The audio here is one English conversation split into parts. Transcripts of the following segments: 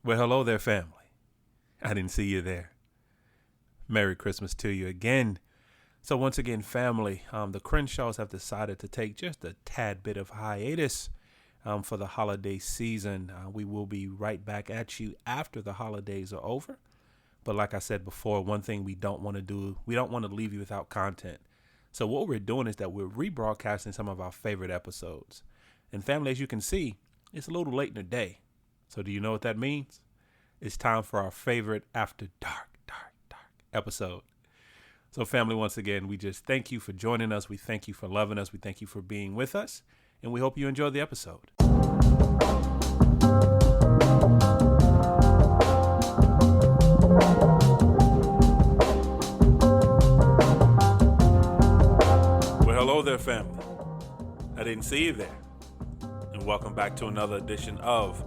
Well, hello there, family. I didn't see you there. Merry Christmas to you again. So once again, family, the Crenshaws have decided to take just a tad bit of hiatus for the holiday season. We will be right back at you after the holidays are over. But like I said before, one thing we don't want to do, we don't want to leave you without content. So what we're doing is that we're rebroadcasting some of our favorite episodes. And family, as you can see, it's a little late in the day. So do you know what that means? It's time for our favorite After Dark episode. So family, once again, we just thank you for joining us. We thank you for loving us. We thank you for being with us. And we hope you enjoy the episode. Well, hello there, family. I didn't see you there. And welcome back to another edition of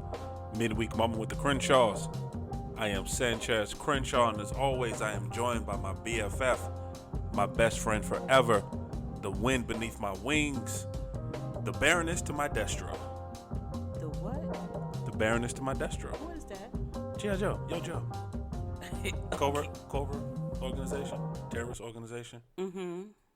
Midweek Moment with the Crenshaws. I am Sanchez Crenshaw, and as always, I am joined by my BFF, my best friend forever, the wind beneath my wings, the Baroness to my Destro. The what? The Baroness to my Destro. What is that? G.I. Joe. Yo, Joe. Covert organization, terrorist organization,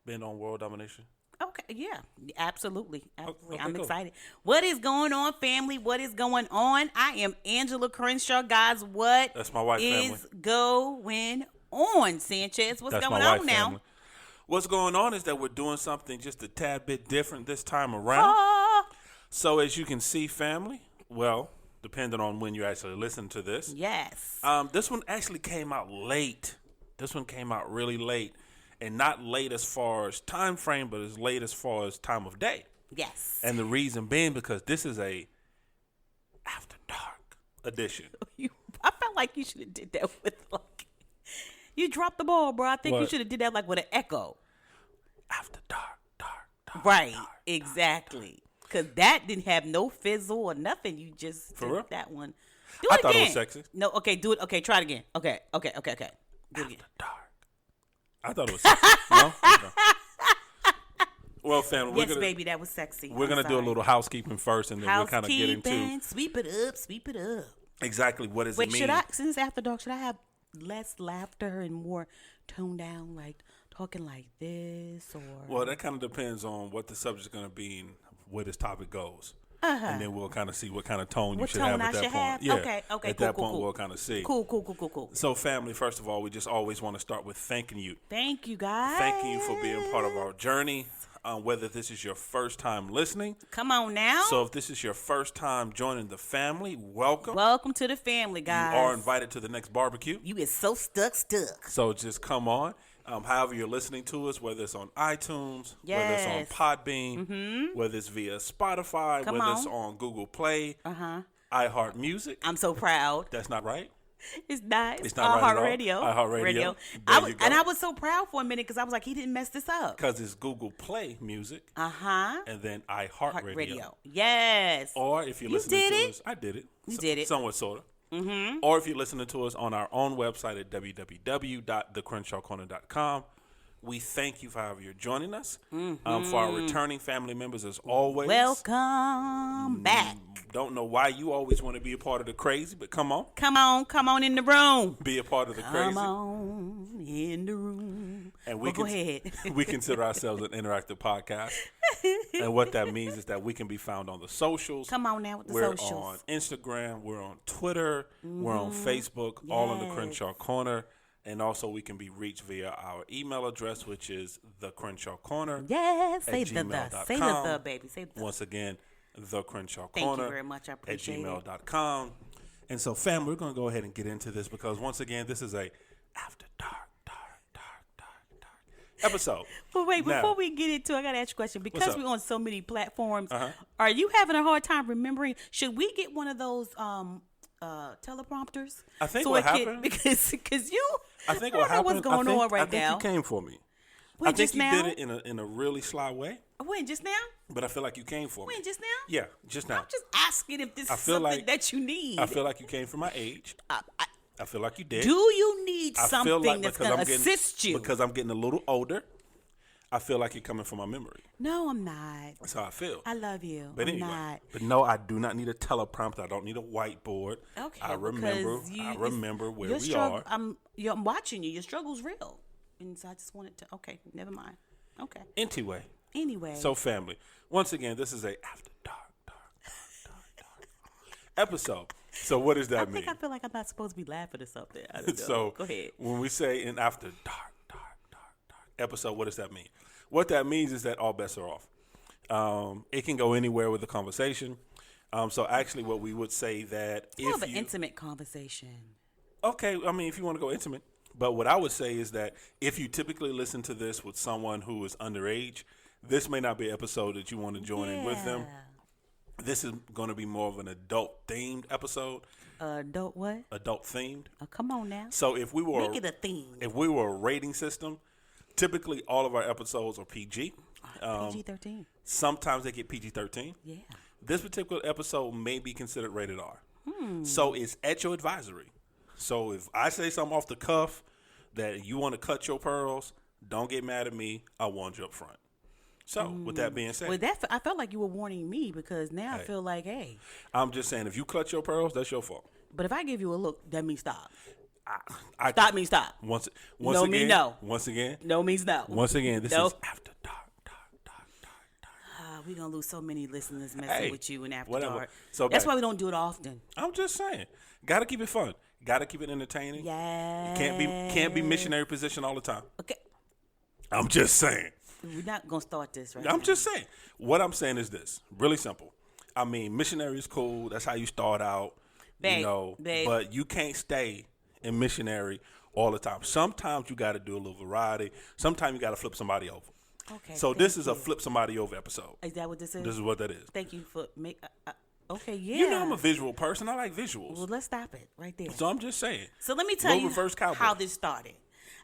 bent on world domination. Okay, yeah, absolutely. Okay, I'm cool. excited. What is going on, family? What is going on? I am Angela Crenshaw. Guys, what That's my wife, is family. going on, Sanchez? What's That's going my wife, on now? family. What's going on is that we're doing something just a tad bit different this time around. So as you can see, family, well, depending on when you actually listen to this. Yes. This one actually came out late. This one came out really late. And not late as far as time frame, but as late as far as time of day. Yes. And the reason being because this is a After Dark edition. I felt like you should have did that with like, you dropped the ball, bro. I think you What? should have did that like with an echo. After Dark. Right. dark. Exactly. Because that didn't have no fizzle or nothing. You just For did real? that one. Do I it thought again. it was sexy. No, okay, do it. Okay, try it again. Okay. Do it After again. Dark. I thought it was sexy. No? Okay. Well, family, Yes, baby, that was sexy. we're gonna do a little housekeeping first, and then we'll kind of get into Sweep it up. exactly what does Wait, it mean. should I, since it's After Dark, should I have less laughter and more toned down, like talking like this, or? Well, that kind of depends on what the subject's gonna be and where this topic goes. And then we'll kind of see what kind of tone you What should tone have I at that should point. have? Yeah. Okay, At cool, that cool, point, cool. we'll kind of see. Cool. So, family, first of all, we just always want to start with thanking you. Thank you, guys. Thanking you for being part of our journey, whether this is your first time listening. Come on now. So if this is your first time joining the family, welcome. Welcome to the family, guys. You are invited to the next barbecue. You get so stuck. So just come on. However you're listening to us, whether it's on iTunes, whether it's Yes. on Podbean, whether it's via Spotify, Come whether it's on. on Google Play, iHeart Music. I'm so proud. That's not right. It's not. It's not right at all. Radio. iHeartRadio. There you go. And I was so proud for a minute because I was like, he didn't mess this up. Because it's Google Play Music and then Heart iHeartRadio. Radio. Yes. Or if you're You listening did to it. us, I did it. You did it. Somewhat, sort of. Or if you're listening to us on our own website at www.thecrenshawcorner.com. We thank you for however you're joining us. For our returning family members, as always. Welcome back. Don't know why you always want to be a part of the crazy, but come on. Come on in the room. Be a part of the crazy. Come on in the room. And we go ahead. we consider ourselves an interactive podcast. And what that means is that we can be found on the socials. Come on now with the we're socials. We're on Instagram. We're on Twitter. We're on Facebook, all in the Crenshaw Corner. And also we can be reached via our email address, which is thecrenshawcorner Yes, say @gmail.com. Say the baby. Say the. Once again, thecrenshawcorner Thank you very much. I appreciate it. @gmail.com. And so, family, we're going to go ahead and get into this because, once again, this is a After Dark episode. But wait, Now, before we get into it, I got to ask you a question. Because up? we're on so many platforms, are you having a hard time remembering? Should we get one of those teleprompters? I think what happened. Because you. I think I what don't know happened. what's going on right I think now. you came for me. Wait, I think just you now? did it in a really sly way, When just now? but I feel like you came for me. When just now? Yeah, just now. I'm just asking if this I is feel something like- that you need. I feel like you came for my age. I feel like you did. Do you need I feel something like that's because going to I'm getting assist you? because I'm getting a little older. I feel like you're coming from my memory. No, I'm not. That's how I feel. I love you. But I'm anyway, not. but no, I do not need a teleprompter. I don't need a whiteboard. Okay. I remember where we are. I'm watching you. Your struggle's real. And so I just wanted to, okay, never mind. Okay. Anyway. So family, once again, this is a After Dark episode. So what does that mean? I feel like I'm not supposed to be laughing or something. I don't know. So go ahead. When we say an After Dark episode, what does that mean? What that means is that all bets are off. It can go anywhere with the conversation. So actually what we would say that it's more of an intimate conversation. Okay, I mean, if you want to go intimate. But what I would say is that if you typically listen to this with someone who is underage, this may not be an episode that you want to join in with them. This is going to be more of an adult-themed episode. Adult what? Adult-themed. Oh, come on now. So if we were... Make it a theme. If we were a rating system, typically all of our episodes are PG. PG-13. Sometimes they get PG-13. Yeah. This particular episode may be considered rated R. So it's at your advisory. So if I say something off the cuff that you want to cut your pearls, don't get mad at me. I warned you up front. So with that being said, I felt like you were warning me because now I feel like, hey. I'm just saying, if you clutch your pearls, that's your fault. But if I give you a look, that means stop. Stop means stop. Once no again, means no. Once again, no means no. Once again, this is After Dark. We're going to lose so many listeners messing with you and After Dark. So that's why we don't do it often. I'm just saying. Got to keep it fun. Got to keep it entertaining. Yeah. Can't be missionary position all the time. Okay. I'm just saying. We're not going to start this right I'm now. just saying. What I'm saying is this. Really simple. I mean, missionary is cool. That's how you start out. Babe, but you can't stay in missionary all the time. Sometimes you got to do a little variety. Sometimes you got to flip somebody over. Okay. So this is a flip somebody over episode. Is that what this is? This is what that is. Thank you for okay, yeah. You know I'm a visual person. I like visuals. Well, let's stop it right there. So I'm just saying. So let me tell you how this started.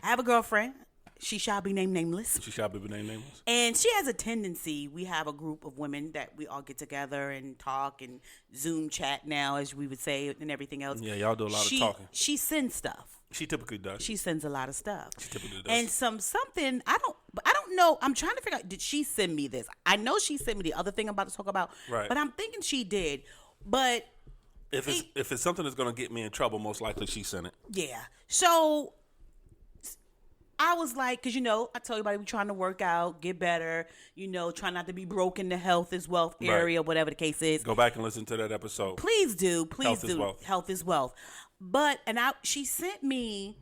I have a girlfriend. She shall be named nameless. She shall be named nameless. And she has a tendency. We have a group of women that we all get together and talk and Zoom chat now, as we would say, and everything else. Yeah, y'all do a lot of talking. She sends stuff. She typically does. She sends a lot of stuff. She typically does. And something I don't know. I'm trying to figure out. Did she send me this? I know she sent me the other thing I'm about to talk about. Right. But I'm thinking she did. But if it's something that's gonna get me in trouble, most likely she sent it. Yeah. So I was like, because, I tell everybody we're trying to work out, get better, try not to be broke in the health is wealth area, whatever the case is. Go back and listen to that episode. Please do. Please Health do. Is wealth. Health is wealth. She sent me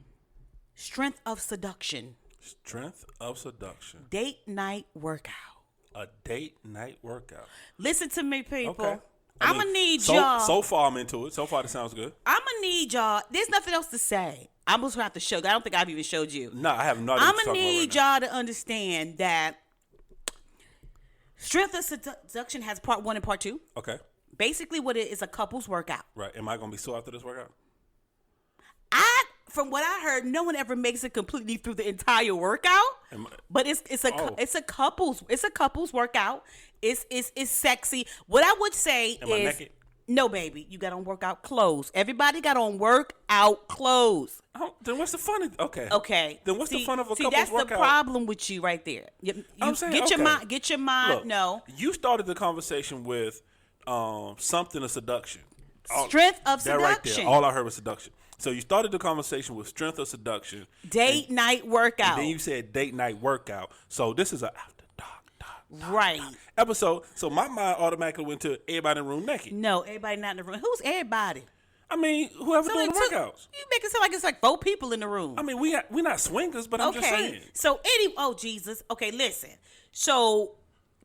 Strength of Seduction. Strength of Seduction. Date night workout. A date night workout. Listen to me, people. Okay. I'm going to need y'all. So far, I'm into it. So far, it sounds good. I'm going to need y'all. There's nothing else to say. I'm just going to have to show. I don't think I've even showed you. No, I have not. I'm going to need y'all to understand that Strength of Seduction has part 1 and part 2. Okay. Basically, what it is a couple's workout. Right. Am I going to be sore after this workout? From what I heard, no one ever makes it completely through the entire workout. But it's a couple's workout. It's sexy. What I would say Am I naked? No, baby, you got on workout clothes. Everybody got on workout clothes. Then what's the fun of Okay. Then what's the fun of a couple's that's workout? the problem with you right there. I'm saying, Get your mind. Look, no. You started the conversation with something of seduction. Strength of that seduction. Right there. All I heard was seduction. So you started the conversation with strength of seduction. Date night workout. And then you said date night workout. So this is a After Dark right episode. So my mind automatically went to everybody in the room naked. No, everybody not in the room. Who's everybody? I mean, whoever doing the workouts. You make it sound like it's like 4 people in the room. I mean, we're not swingers, but I'm just saying. So oh Jesus. Okay, listen. So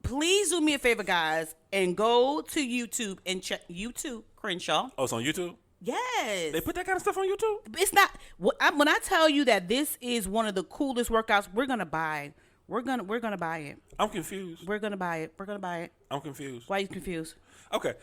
please do me a favor, guys, and go to YouTube and check YouTube Crenshaw. Oh, it's on YouTube? Yes. They put that kind of stuff on YouTube? It's not when I tell you that this is one of the coolest workouts, we're gonna buy. We're gonna buy it. I'm confused. We're gonna buy it. I'm confused. Why are you confused? Okay,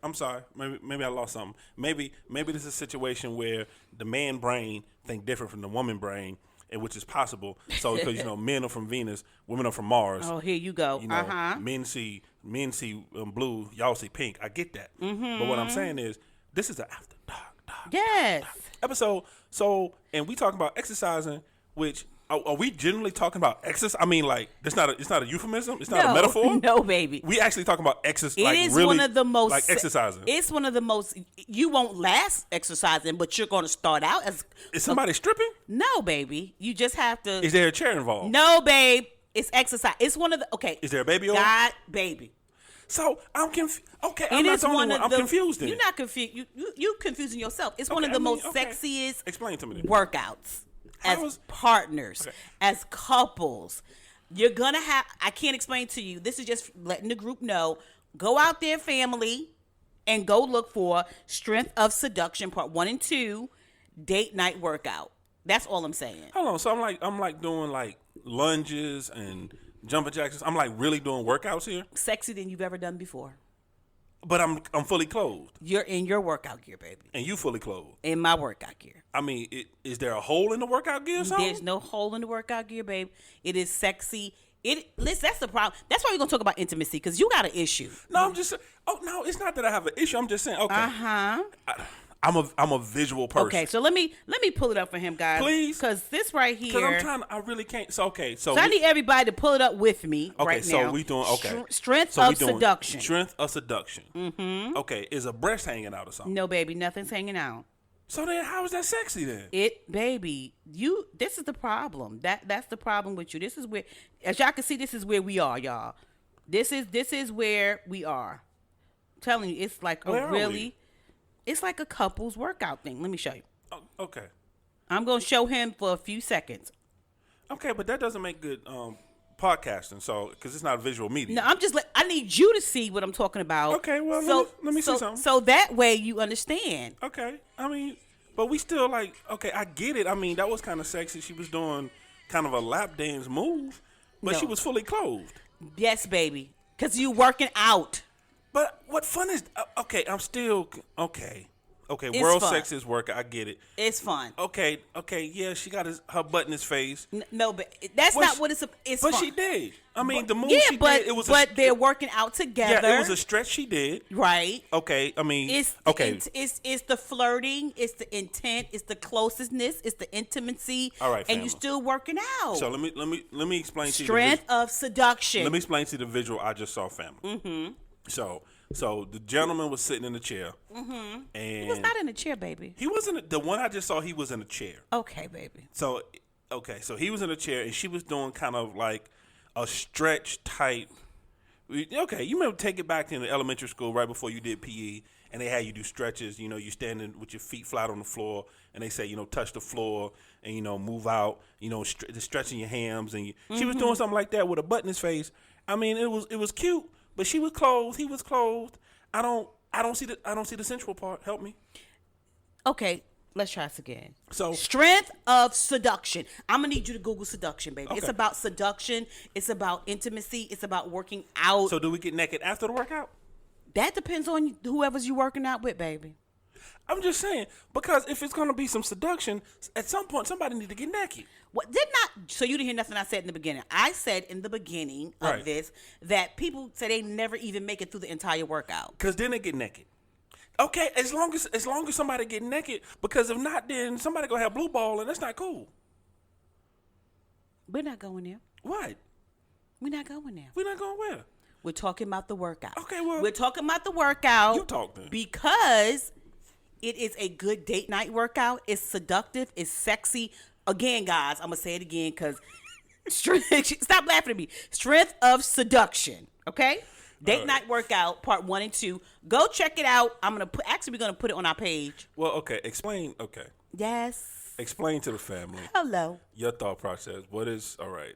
I'm sorry. Maybe I lost something. Maybe this is a situation where the man brain think different from the woman brain, and which is possible. So because men are from Venus, women are from Mars. Oh, here you go. Men see blue, y'all see pink. I get that. Mm-hmm. But what I'm saying is, this is an After Dark yes episode. So, and we talking about exercising, which Are we generally talking about exercise? I mean, like it's not a euphemism. It's not a metaphor. No, baby. We actually talking about exercise. It like is really, one of the most like exercising. It's one of the most. You won't last exercising, but you're going to start out as. Is somebody stripping? No, baby. You just have to. Is there a chair involved? No, babe. It's exercise. It's one of the. Okay. Is there a baby on? God, baby. So I'm confused. Okay, I'm confused. Then you're not confused. You confusing yourself. It's one of the most sexiest. Explain to me. Workouts as partners, as couples. You're gonna have. I can't explain to you. This is just letting the group know. Go out there, family, and go look for Strength of Seduction Part 1 and 2, date night workout. That's all I'm saying. Hold on. So I'm like doing like lunges and jumping jacks. I'm like really doing workouts here. Sexier than you've ever done before. But I'm fully clothed. You're in your workout gear, baby. And you fully clothed. In my workout gear. I mean, is there a hole in the workout gear or something? There's no hole in the workout gear, babe. It is sexy. Listen, that's the problem. That's why we're gonna talk about intimacy, because you got an issue. No, I'm just. Oh no, it's not that I have an issue. I'm just saying. Okay. I'm a visual person. Okay, so let me pull it up for him, guys. Please, because this right here. Because I'm trying. I really can't. So okay. So I need everybody to pull it up with me. Okay. Right So now. we doing okay. Strength of seduction. Strength of seduction. Mm-hmm. Okay. Is a breast hanging out or something? No, baby, nothing's hanging out. So then, how is that sexy then? Baby, this is the problem. That's the problem with you. This is where, as y'all can see, this is where we are, y'all. This is where we are. I'm telling you, it's like it's like a couple's workout thing. Let me show you. Oh, okay. I'm gonna show him for a few seconds. Okay, but that doesn't make good podcasting. So, because it's not a visual medium. No, I need you to see what I'm talking about. Okay, well, let me see something. So that way you understand. Okay, I mean, but we still like. Okay, I get it. I mean, that was kind of sexy. She was doing kind of a lap dance move, but she was fully clothed. Yes, baby, because you working out. But what fun is? Okay, I'm still okay. Okay, it's world fun. sexiest worker. I get it. It's fun. Okay. Yeah, she got her butt in his face. No, but that's not what it's. It's but fun. she did. I mean, the move she did. It was. But they're working out together. Yeah, it was a stretch she did. Right. Okay. I mean, it's the flirting. It's the intent. It's the closeness. It's the intimacy. All right, and you're still working out. So let me explain to you. Strength of seduction. Let me explain to you the visual I just saw, family. Mm-hmm. So the gentleman was sitting in a chair. Mm-hmm. And he was not in a chair, baby. He wasn't. The one I just saw, he was in a chair. Okay, baby. So he was in a chair, and she was doing kind of like a stretch type. Okay, you remember take it back in elementary school right before you did PE, and they had you do stretches. You know, you standing with your feet flat on the floor, and they say, touch the floor and move out. Stretching your hams, and she was doing something like that with a butt in his face. I mean, it was cute. But she was clothed. He was clothed. I don't see the sensual part. Help me. Okay, let's try this again. So strength of seduction. I'm gonna need you to Google seduction, baby. Okay. It's about seduction. It's about intimacy. It's about working out. So do we get naked after the workout? That depends on whoever's you working out with, baby. I'm just saying, because if it's gonna be some seduction, at some point somebody need to get naked. What so you didn't hear nothing I said in the beginning. I said in the beginning of this that people say they never even make it through the entire workout. Because then they get naked. Okay, as long as somebody get naked, because if not, then somebody gonna have blue ball, and that's not cool. We're not going there. What? We're not going there. We're not going where? We're talking about the workout. Okay, well, we're talking about the workout. You talk then. Because it is a good date night workout. It's seductive. It's sexy. Again, guys, I'm gonna say it again because stop laughing at me. Strength of seduction. Okay, date night workout part 1 and 2. Go check it out. We're gonna put it on our page. Well, okay. Explain. Okay. Yes. Explain to the family. Hello. Your thought process. What is all right?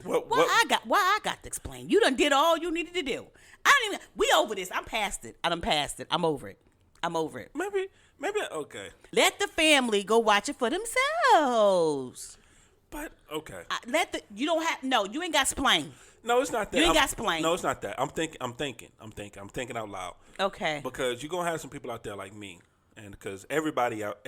Why I got to explain? You done did all you needed to do. We over this. I'm past it. I done passed it. I'm over it. Maybe okay. Let the family go watch it for themselves. But okay. You ain't got to explain. No, it's not that. You ain't got to explain. No, it's not that. I'm thinking out loud. Okay. Because you're gonna have some people out there like me, and because everybody out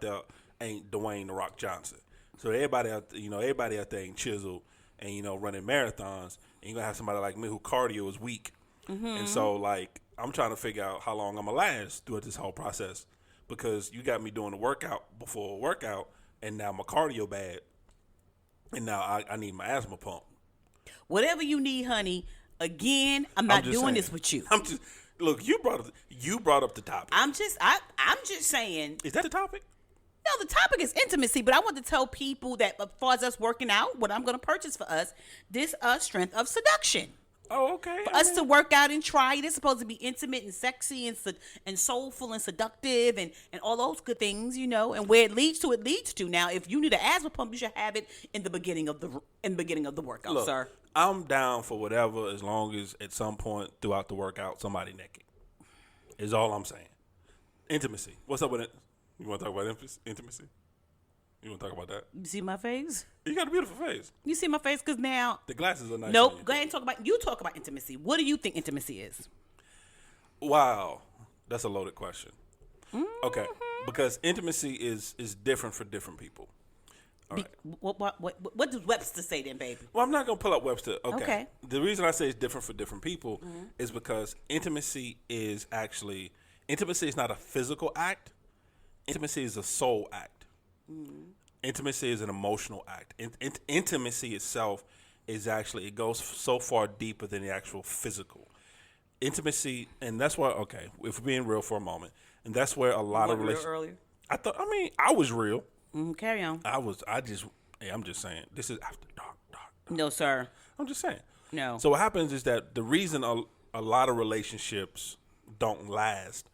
there ain't Dwayne the Rock Johnson. So everybody out there ain't chiseled and running marathons. And you're gonna have somebody like me who cardio is weak. Mm-hmm. And so like I'm trying to figure out how long I'm gonna last throughout this whole process, because you got me doing the workout before a workout, and now my cardio bad. and now I need my asthma pump. Whatever you need, honey. Again, I'm not doing saying. this with you. I'm just look. You brought up the topic. I'm just saying. Is that the topic? No, the topic is intimacy, but I want to tell people that as far as us working out, what I'm going to purchase for us, this strength of seduction. Oh, okay. For us to work out and try it. It's supposed to be intimate and sexy and soulful and seductive and all those good things, you know. And where it leads to, it leads to. Now, if you need an asthma pump, you should have it in the beginning of the workout, Look, sir. I'm down for whatever as long as at some point throughout the workout somebody naked. Is all I'm saying. Intimacy. What's up with it? You want to talk about intimacy? You want to talk about that? You see my face? You got a beautiful face. You see my face? Because now... The glasses are nice. Nope. Go ahead and talk about intimacy. What do you think intimacy is? Wow. That's a loaded question. Mm-hmm. Okay. Because intimacy is different for different people. All right. What does Webster say then, baby? Well, I'm not going to pull up Webster. Okay. Okay. The reason I say it's different for different people is because intimacy is not a physical act. Intimacy is a soul act. Intimacy is an emotional act. Intimacy itself is actually, it goes so far deeper than the actual physical. Intimacy, and that's why, okay, if we're being real for a moment, and that's where a lot of relationships. Earlier? I was real. Carry on. I'm just saying, this is after dark. No, sir. I'm just saying. No. So what happens is that the reason a lot of relationships don't last,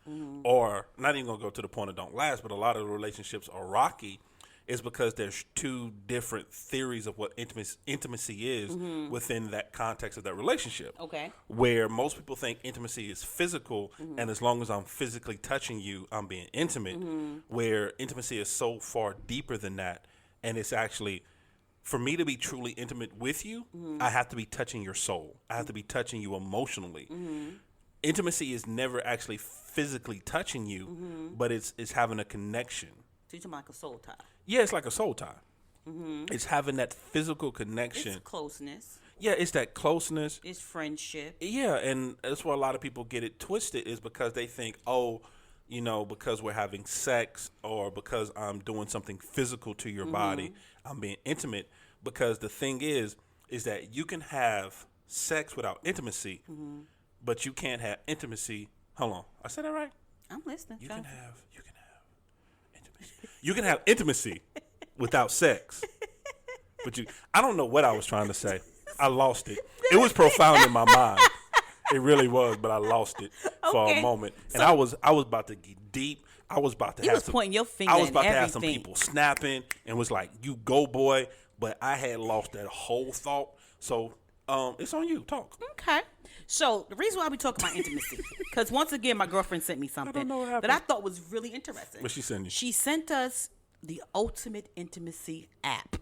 or not even gonna go to the point of don't last, but a lot of relationships are rocky, is because there's two different theories of what intimacy is within that context of that relationship. Okay. Where most people think intimacy is physical, and as long as I'm physically touching you, I'm being intimate. Where intimacy is so far deeper than that, and it's actually, for me to be truly intimate with you, I have to be touching your soul. I have to be touching you emotionally. Intimacy is never actually physically touching you, but it's having a connection. So you're talking like a soul tie. Yeah, it's like a soul tie. It's having that physical connection. It's closeness. Yeah, it's that closeness. It's friendship. Yeah, and that's why a lot of people get it twisted, is because they think, oh, you know, because we're having sex or because I'm doing something physical to your body, I'm being intimate. Because the thing is that you can have sex without intimacy, but you can't have intimacy. Hold on, I said that right? I'm listening. You can have intimacy. You can have intimacy without sex. But I don't know what I was trying to say. I lost it. It was profound in my mind. It really was, but I lost it for a moment. And I was about to get deep. I was about to pointing your finger. I was about to have some people snapping and was like, "You go, boy." But I had lost that whole thought. So it's on you. Talk. Okay. So the reason why we talk about intimacy, because once again, my girlfriend sent me something that I thought was really interesting. What she sent you? She sent us the Ultimate Intimacy app.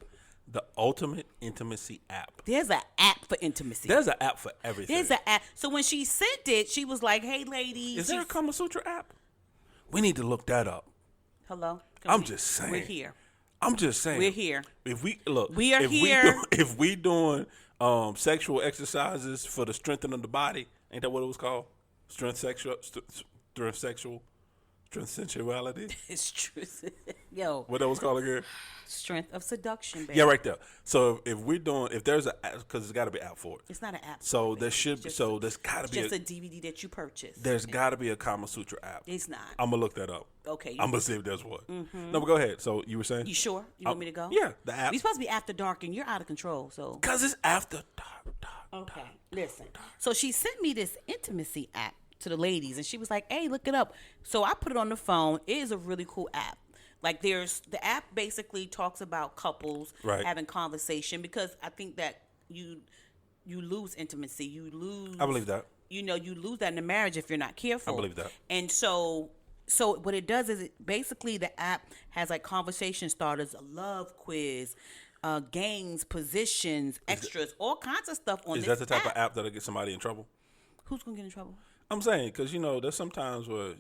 The Ultimate Intimacy app. There's an app for intimacy. There's an app for everything. There's an app. So when she sent it, she was like, "Hey, ladies." Is there a Kama Sutra app? We need to look that up. Hello? I'm just saying. We're here. I'm just saying. We're here. If we look, we are here. If we doing sexual exercises for the strengthening of the body, ain't that what it was called? Strength sensuality. It's true. Yo. What that was called again? Strength of seduction, baby. Yeah, right there. So if there's a, because there's got to be an app for it. It's not an app. So there should be. So there's got to be just a DVD that you purchase. There's got to be a Kama Sutra app. It's not. I'm gonna look that up. Okay. I'm gonna see if there's one. No, but go ahead. So you were saying? You sure? You want me to go? Yeah, the app. We supposed to be after dark, and you're out of control. So. Because it's after dark. Okay. Listen. So she sent me this intimacy app to the ladies, and she was like, "Hey, look it up." So I put it on the phone. It is a really cool app. Like the app basically talks about couples having conversation, because I think that you lose intimacy. You lose. I believe that. You lose that in a marriage if you're not careful. I believe that. And so what it does is basically the app has like conversation starters, a love quiz, games, positions, extras, all kinds of stuff on this app. Is that the type of app that'll get somebody in trouble? Who's going to get in trouble? I'm saying, because, there's sometimes where,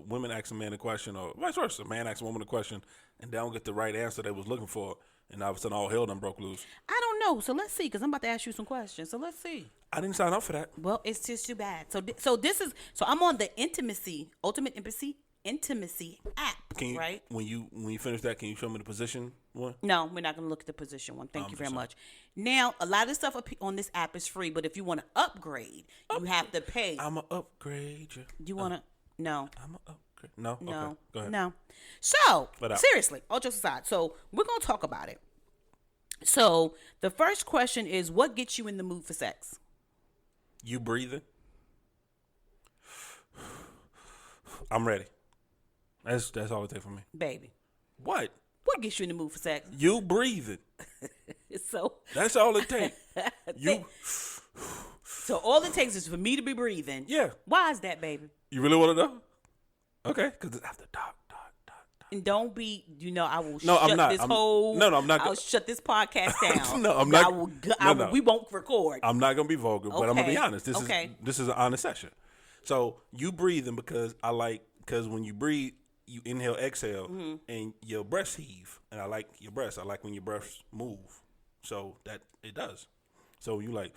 women ask a man a question, or vice versa. A man asks a woman a question, and they don't get the right answer they was looking for, and all of a sudden all hell done broke loose. I don't know. So let's see, because I'm about to ask you some questions. So let's see. I didn't sign up for that. Well, it's just too bad. So I'm on the ultimate intimacy intimacy app, Can you, right? when you finish that, can you show me the position one? No, we're not going to look at the position one. Thank you very much. Now, a lot of stuff on this app is free, but if you want to upgrade, you have to pay. I'm a upgrade. You want to? No. I'm a upgrade. No. No. Okay. Go ahead. No. So, Let out. seriously, all jokes aside. So, we're going to talk about it. So, the first question is, what gets you in the mood for sex? You breathing? I'm ready. That's all it takes for me. Baby. What? What gets you in the mood for sex? You breathing. So, That's all it takes. You. so all it takes is for me to be breathing. Yeah. Why is that, baby? You really want to know? Okay. Because it's after dark. And don't be, I will No, shut I'm not. this I'm not. I'll shut this podcast down. No, I'm not. No. We won't record. I'm not gonna be vulgar, but I'm gonna be Okay. honest. This is an honest session. So you breathing because when you breathe, you inhale, exhale, and your breasts heave. And I like your breasts. I like when your breasts move. So that it does. So you like,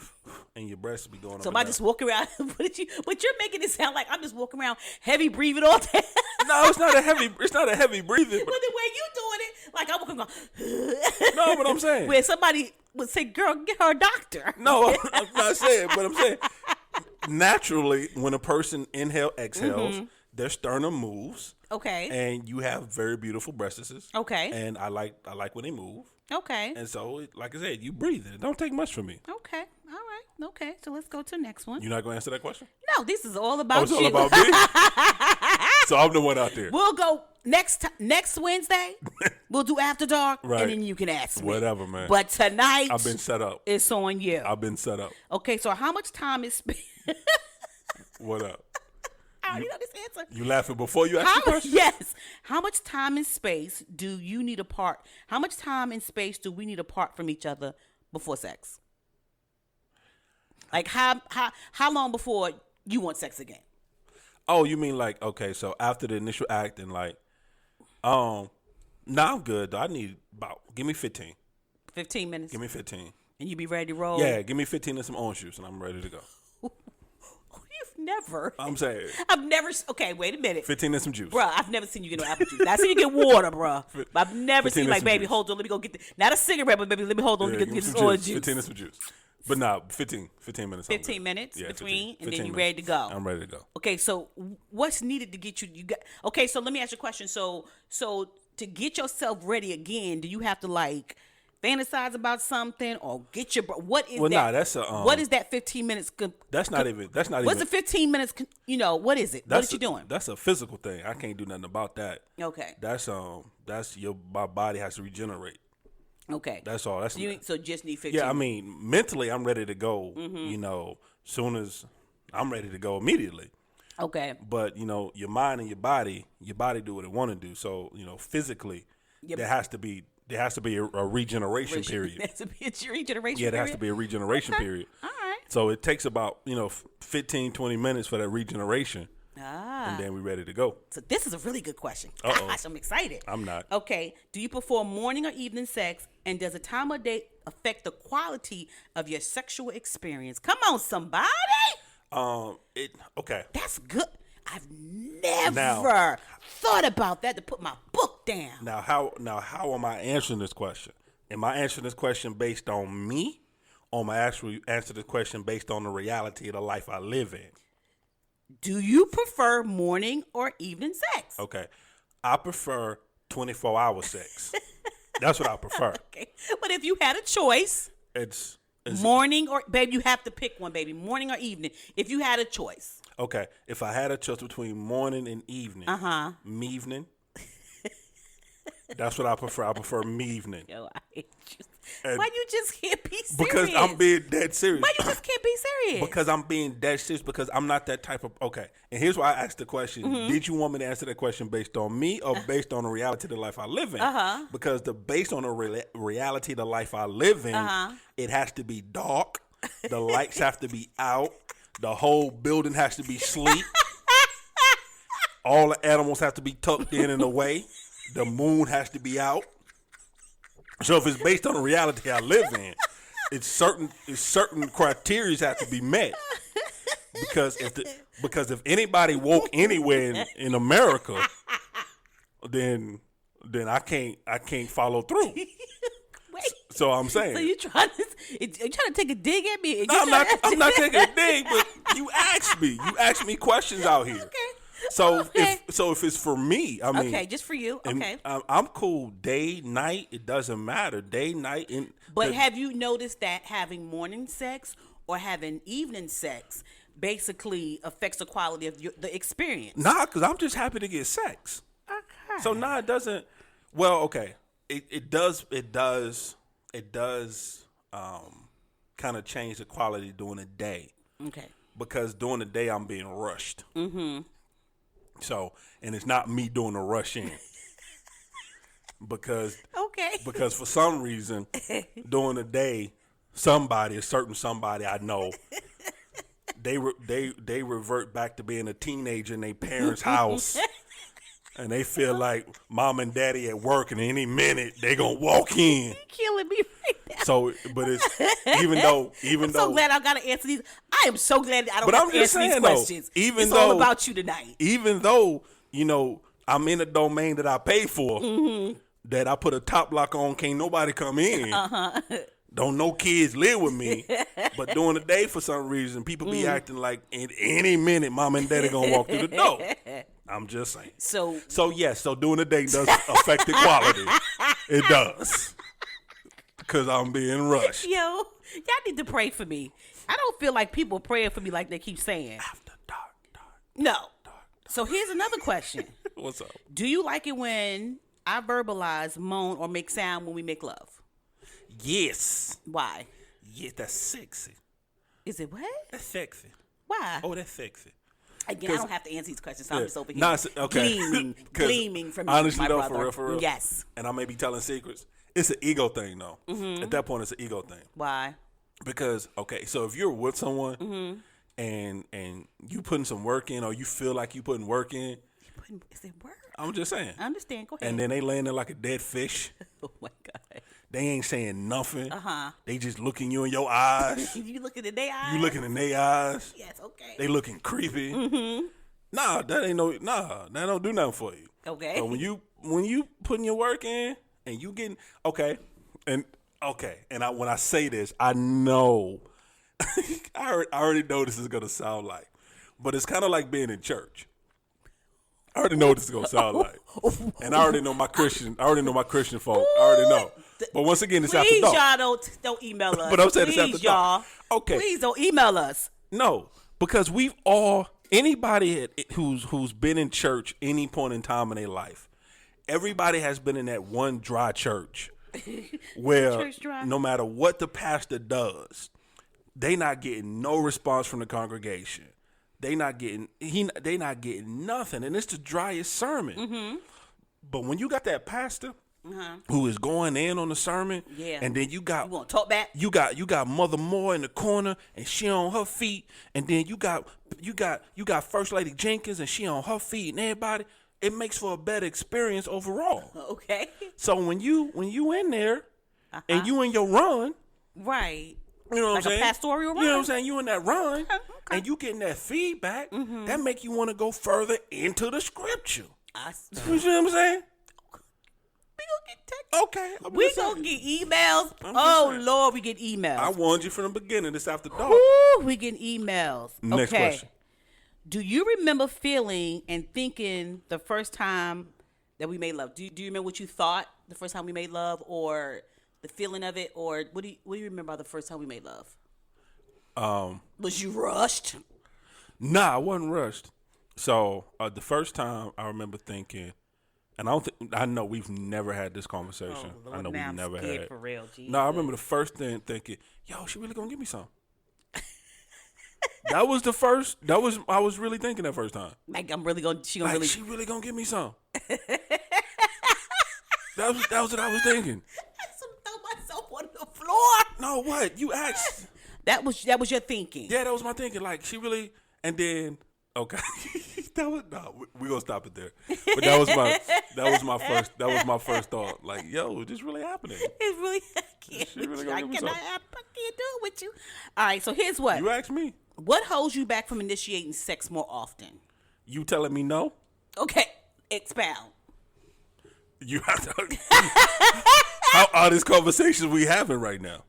and your breasts be going up. So and I down. just walk around, but you're making it sound like I'm just walking around heavy breathing all day. No, it's not a heavy breathing. But the way you doing it, like I'm walking around. No, but I'm saying. Where somebody would say, girl, get her a doctor. No, I'm not saying, but I'm saying naturally when a person inhale, exhales, their sternum moves. Okay. And you have very beautiful breasts. Okay. And I like when they move. Okay. And so, like I said, you breathe. It don't take much from me. Okay. All right. Okay. So let's go to the next one. You're not going to answer that question? No, this is all about It's you. all about me? So I'm the one out there. We'll go next Wednesday. We'll do After Dark, Right. and then you can ask me. Whatever, man. But tonight, I've been set up. it's on you. I've been set up. Okay, so how much time is spent? What up? I already know this answer. You laughing before you ask the question? Yes. How much time and space do you need apart? How much time and space do we need apart from each other before sex? Like how long before you want sex again? Oh, you mean like, okay, so after the initial act and like, nah, I'm good. Though. I need give me 15. 15 minutes. Give me 15. And you be ready to roll? Yeah, give me 15 and some orange juice and I'm ready to go. You've never. I'm saying. I've never. Okay, wait a minute. 15 and some juice. Bruh, I've never seen you get no apple juice. I've seen you get water, bruh. But I've never 15 seen and like, some baby, juice. hold on, let me go get not a cigarette, but baby, let me hold on, Yeah, let me give get me this some orange juice. 15 and some juice. But nah, 15 minutes. 15 minutes Yeah, between, 15 and then you minutes. ready to go. I'm ready to go. Okay, so what's needed to get you? Okay, so let me ask you a question. So to get yourself ready again, do you have to like fantasize about something or get your? What is Well, that? nah, that's a. What is that 15 minutes? That's not even. What's What's the 15 minutes? What is it? What is you doing? That's a physical thing. I can't do nothing about that. Okay. That's my body has to regenerate. Okay. That's all. That's So just need 15. Yeah, I mean, mentally, I'm ready to go. Soon as I'm ready to go immediately. Okay. But your mind and your body do what it want to do. So physically, there has to be a regeneration period. There has to be a regeneration. Yeah, there has to be a regeneration period. All right. So it takes about 15, 20 minutes for that regeneration. And then we're ready to go. So this is a really good question. Uh-oh. Gosh, I'm excited. I'm not. Okay. Do you prefer morning or evening sex? And does the time of day affect the quality of your sexual experience? Come on, somebody. Okay. That's good. I've never thought about that to put my book down. Now how am I answering this question? Am I answering this question based on me? Or am I actually answering this question based on the reality of the life I live in? Do you prefer morning or evening sex? Okay. I prefer 24-hour sex. That's what I prefer. Okay. But if you had a choice, It's morning or, babe, you have to pick one, baby. Morning or evening. If you had a choice. okay. If I had a choice between morning and evening, me evening. That's what I prefer. I prefer me evening. Yo, I hate you. And Why you just can't be serious? because I'm being dead serious. Why you just can't be serious? Because I'm being dead serious. Because I'm not that type of. Okay. And here's why I asked the question. Did you want me to answer that question based on me or based on the reality of the life I live in? Because based on the reality of the life I live in, it has to be dark. The lights have to be out. The whole building has to be sleep. All the animals have to be tucked in and away. The moon has to be out. So if it's based on the reality I live in, it's certain criteria have to be met. Because Because if anybody woke anywhere in America, then I can't follow through. Wait. So I'm saying. So you trying to take a dig at me? No, I'm not taking a dig, but you asked me. You asked me questions out here. Okay. So Okay. if it's for me, I mean, Okay, just for you. and Okay. I'm cool. Day, night, it doesn't matter. Day, night, But have you noticed that having morning sex or having evening sex basically affects the quality of the experience? nah, because I'm just happy to get sex. Okay. So nah, it doesn't. Well, okay, it does kind of change the quality during the day. Okay. Because during the day I'm being rushed. Mm-hmm. So, and it's not me doing the rushing. because for some reason during the day, a certain somebody I know, they revert back to being a teenager in their parents' house. And they feel like mom and daddy at work, and any minute they gonna walk in. You're killing me right now. So, but it's even though I'm so glad I gotta answer these. I am so glad I don't But have I'm to just answer these saying, though, questions. even It's all though- about you tonight. even though I'm in a domain that I pay for, that I put a top lock on, can't nobody come in. Don't no kids live with me. But during the day, for some reason, people be acting like in any minute, mom and daddy gonna walk through the door. I'm just saying. So yes, so during the day does affect the quality. It does. Because I'm being rushed. yo, y'all need to pray for me. I don't feel like people praying for me like they keep saying. After dark. No. So here's another question. What's up? Do you like it when I verbalize, moan, or make sound when we make love? Yes. Why? Yes, that's sexy. Is it what? That's sexy. Why? Oh, that's sexy. Again, I don't have to answer these questions. So I'm Yeah. just over here Nah, okay. gleaming from you, honestly my though, brother. for real. Yes. And I may be telling secrets. It's an ego thing, though. Mm-hmm. At that point, it's an ego thing. Why? Because, okay, so if you're with someone and you putting some work in, or you feel like you putting work in, Is it work? I'm just saying. I understand. Go ahead. And then they laying there like a dead fish. Oh my God. They ain't saying nothing. Uh-huh. They just looking you in your eyes. You looking in their eyes? You looking in their eyes. Yes. Okay. They looking creepy. Nah, that don't do nothing for you. Okay. But when you putting your work in and you getting and when I say this, I know I already know this is gonna sound like, but it's kind of like being in church. I already know what this is gonna sound like, and I already know my Christian folk. I already know. But once again, it's after Please, dark. y'all don't email us. But I'm saying it's Please, after dark. y'all. Okay. Please don't email us. No, because anybody who's been in church any point in time in their life, everybody has been in that one dry church where Church dry? no matter what the pastor does, they not getting no response from the congregation. They not getting nothing, and it's the driest sermon. But when you got that pastor who is going in on the sermon, Yeah. and then you got You want to talk back? you got Mother Moore in the corner, and she on her feet, and then you got First Lady Jenkins, and she on her feet, and everybody. It makes for a better experience overall. Okay. So when you in there, and you in your run, Right. you know what Like I'm a saying? pastoral You know what run? I'm saying? You in that run, Okay. and you getting that feedback, that make you want to go further into the scripture. You see what I'm saying? We gonna get text. Okay. I'm We just gonna saying. get emails. I'm just Oh saying. Lord, we get emails. I warned you from the beginning. This after dark. Woo, we get emails. Next okay. question. Do you remember feeling and thinking the first time that we made love? Do you remember what you thought the first time we made love, or the feeling of it, or what do you remember about the first time we made love? Was you rushed? Nah, I wasn't rushed. So the first time I remember thinking, and I know we've never had this conversation. Oh, Lord, I know now we've I'm never scared had. for real, Jesus. No, I remember the first thing thinking, yo, she really gonna give me some. That was the first. I was really thinking that first time. Like I'm really gonna. She gonna Like really. she really gonna give me some. That was what I was thinking. I throw myself on the floor. No, what you asked? That was your thinking. Yeah, that was my thinking. Like she really, and then okay, we gonna stop it there. But that was my first thought. Like, yo, is this really happening? It's really. I can't. She really with gonna you. give me I some. can't do it with you. All right. So here's what. You asked me. What holds you back from initiating sex more often? You telling me no? Okay, expound. You have to. How are these conversations we having right now?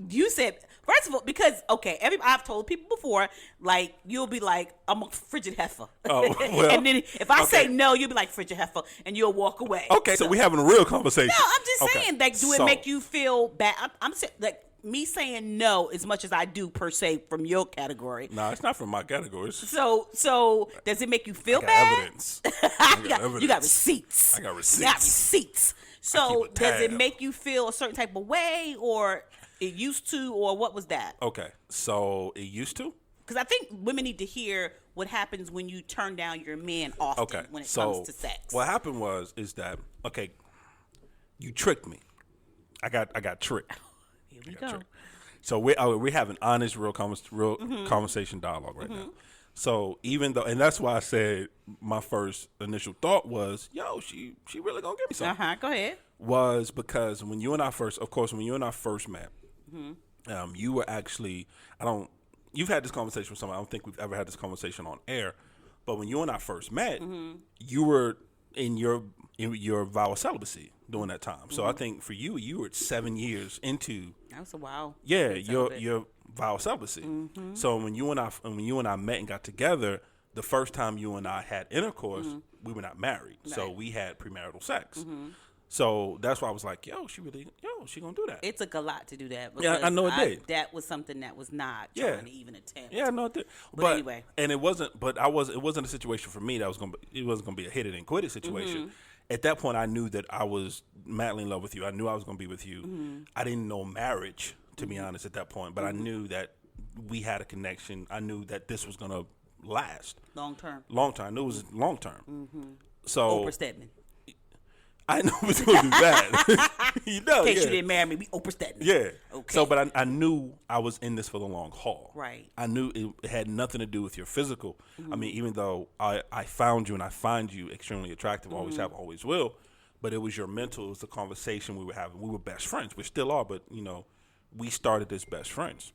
You said, first of all, because, okay, I've told people before, like, you'll be like, I'm a frigid heifer. Oh, well. And then if I say no, you'll be like, frigid heifer, and you'll walk away. Okay, so we having a real conversation. No, I'm just saying, like, do it So- make you feel bad? I'm saying, like, me saying no as much as I do, per se, from your category. Nah, it's not from my categories. So does it make you feel I got bad? evidence. I got evidence. You got receipts. I got receipts. You got receipts. So keep a does it tab. make you feel a certain type of way, or it used to, or what was that? Okay, so it used to. Because I think women need to hear what happens when you turn down your man often Okay, when it so comes to sex. what happened is that okay, you tricked me. I got tricked. Here we I got go. tricked. So we're having honest, real conversation dialogue right now. So even though, and that's why I said my first initial thought was, yo, she really gonna give me something. Go ahead. Was because when you and I first met, you were actually, you've had this conversation with somebody. I don't think we've ever had this conversation on air, but when you and I first met, you were in your vow of celibacy during that time. So I think for you were 7 years into. That was a while. Yeah, your vow of celibacy. So when you and I met and got together, the first time you and I had intercourse, we were not married. Right. So we had premarital sex. So that's why I was like, she gonna do that. It took a lot to do that. Yeah, I know it did. That was something that was not trying to even attempt. Yeah, I know it did. But anyway. And it wasn't a situation for me that it wasn't gonna be a hit it and quit it situation. At that point, I knew that I was madly in love with you. I knew I was going to be with you. I didn't know marriage, to be honest, at that point. But I knew that we had a connection. I knew that this was going to last. Long term. I knew it was long term. So Oprah Stedman. I know it was going to be bad. You know, In case you didn't marry me, we Oprah Stedman. Yeah. Okay. So, but I knew I was in this for the long haul. Right. I knew it had nothing to do with your physical. I mean, even though I found you and I find you extremely attractive, always have, always will, but it was your mental, it was the conversation we were having. We were best friends. We still are, but, we started as best friends.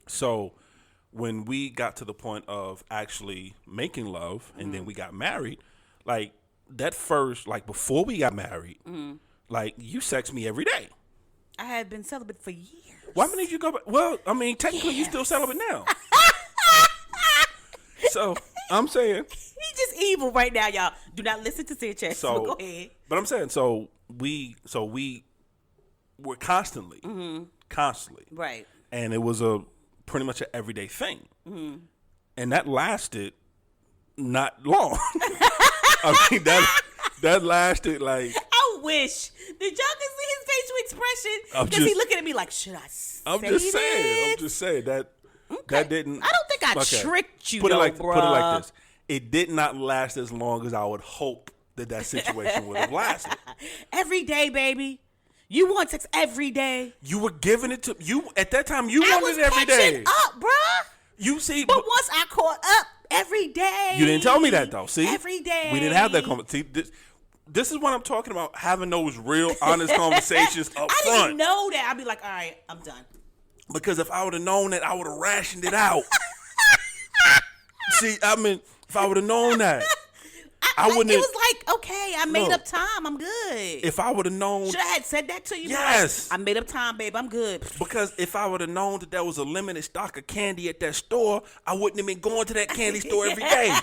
So when we got to the point of actually making love and then we got married, like that first, like before we got married, like you sex me every day. I had been celibate for years. Why did you go back? Well, I mean, technically you still celibate now. So I'm saying He's just evil right now, y'all. Do not listen to Sanchez. So go ahead. But I'm saying, so we were constantly, Right. and it was a pretty much an everyday thing, and that lasted not long. I mean that lasted like. I wish. Did y'all can see his facial expression? Because he looking at me like, should I say I'm just saying that that didn't. I don't think I tricked you, put it like bruh. this. It did not last as long as I would hope that situation would have lasted. Every day, baby. You want sex every day. You were giving it to you at that time. You wanted it every day. I was catching up, bruh. You see, but once I caught up, every day. You didn't tell me that though. See, every day. We didn't have that conversation. This is what I'm talking about. Having those real, honest conversations up front. I didn't know that. I'd be like, all right, I'm done. Because if I would have known that, I would have rationed it out. See, I mean, if I would have known that, I wouldn't. It was like, okay, I made up time. I'm good. If I would have known, should I have said that to you? Yes, I made up time, babe. I'm good. Because if I would have known that there was a limited stock of candy at that store, I wouldn't have been going to that candy store every day.